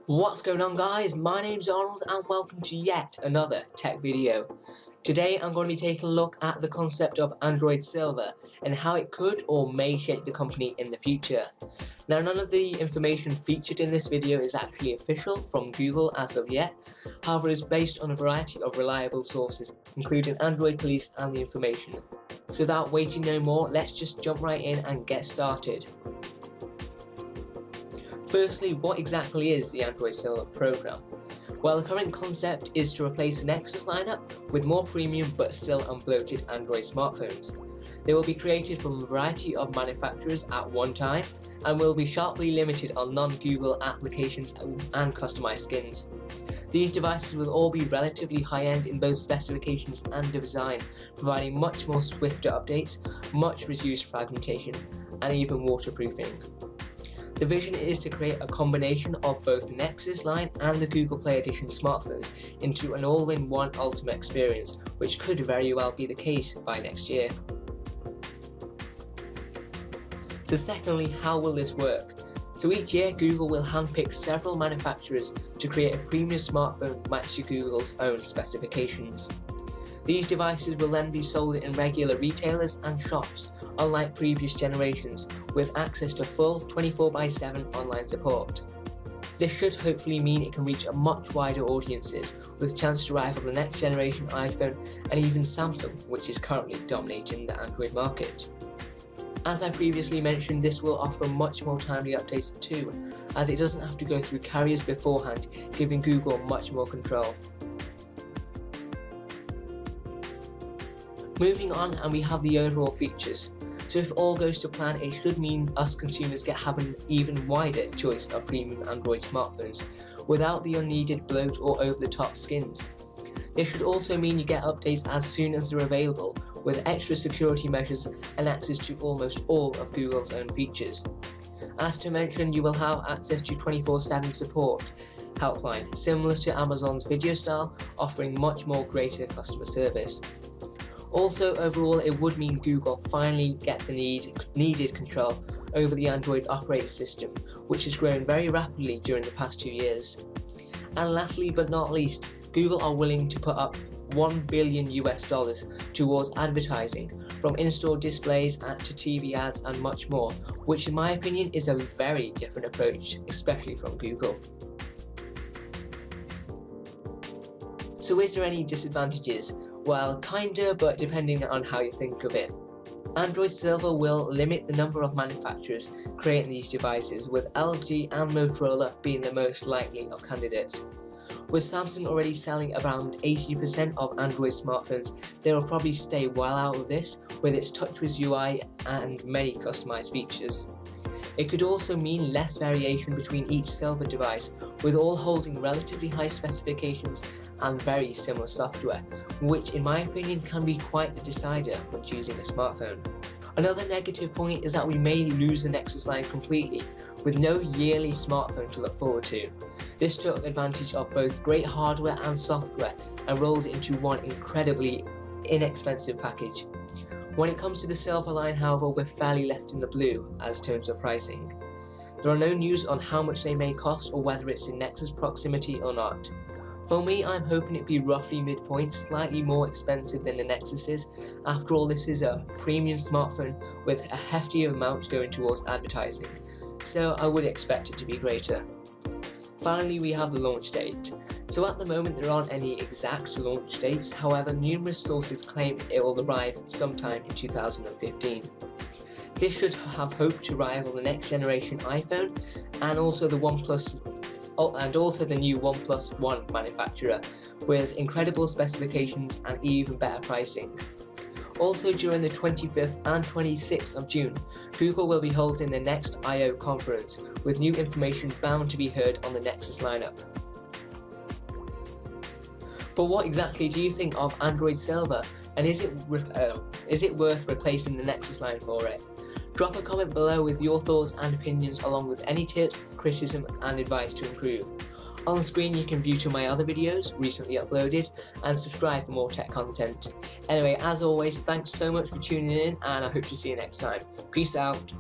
What's going on, guys? My name's Arnold and welcome to yet another tech video. Today I'm going to be taking a look at the concept of Android Silver and how it could or may shape the company in the future. Now, none of the information featured in this video is actually official from Google as of yet. However, it is based on a variety of reliable sources, including Android Police and the information. So without waiting no more, let's just jump right in and get started. Firstly, what exactly is the Android Silver program? Well, the current concept is to replace the Nexus lineup with more premium but still unbloated Android smartphones. They will be created from a variety of manufacturers at one time and will be sharply limited on non-Google applications and customized skins. These devices will all be relatively high-end in both specifications and design, providing much more swifter updates, much reduced fragmentation, and even waterproofing. The vision is to create a combination of both the Nexus line and the Google Play Edition smartphones into an all-in-one ultimate experience, which could very well be the case by next year. So secondly, how will this work? So each year Google will handpick several manufacturers to create a premium smartphone matched to Google's own specifications. These devices will then be sold in regular retailers and shops, unlike previous generations, with access to full 24/7 online support. This should hopefully mean it can reach a much wider audiences, with chance to rival the next generation iPhone and even Samsung, which is currently dominating the Android market. As I previously mentioned, this will offer much more timely updates too, as it doesn't have to go through carriers beforehand, giving Google much more control. Moving on, and we have the overall features. So if all goes to plan, it should mean us consumers have an even wider choice of premium Android smartphones, without the unneeded bloat or over-the-top skins. This should also mean you get updates as soon as they're available, with extra security measures and access to almost all of Google's own features. As to mention, you will have access to 24/7 support helpline, similar to Amazon's video style, offering much more greater customer service. Also, overall, it would mean Google finally get the needed control over the Android operating system, which has grown very rapidly during the past 2 years. And lastly but not least, Google are willing to put up $1 billion towards advertising, from in-store displays to TV ads and much more, which in my opinion is a very different approach, especially from Google. So is there any disadvantages? Well, kinda, but depending on how you think of it. Android Silver will limit the number of manufacturers creating these devices, with LG and Motorola being the most likely of candidates. With Samsung already selling around 80% of Android smartphones, they will probably stay well out of this, with its TouchWiz UI and many customized features. It could also mean less variation between each Silver device, with all holding relatively high specifications and very similar software, which in my opinion can be quite the decider when choosing a smartphone. Another negative point is that we may lose the Nexus line completely, with no yearly smartphone to look forward to. This took advantage of both great hardware and software and rolled it into one incredibly inexpensive package. When it comes to the Silver line, however, we're fairly left in the blue as terms of pricing. There are no news on how much they may cost or whether it's in Nexus proximity or not. For me, I'm hoping it'd be roughly midpoint, slightly more expensive than the Nexus is. After all, this is a premium smartphone with a heftier amount going towards advertising, so I would expect it to be greater. Finally, we have the launch date. So at the moment there aren't any exact launch dates, however numerous sources claim it will arrive sometime in 2015. This should have hope to rival the next generation iPhone and also the new OnePlus One manufacturer, with incredible specifications and even better pricing. Also, during the 25th and 26th of June, Google will be holding the next I/O conference, with new information bound to be heard on the Nexus lineup. But what exactly do you think of Android Silver, and is it worth replacing the Nexus line for it? Drop a comment below with your thoughts and opinions, along with any tips, criticism and advice to improve. On the screen you can view to my other videos recently uploaded and subscribe for more tech content. Anyway, as always, thanks so much for tuning in and I hope to see you next time. Peace out.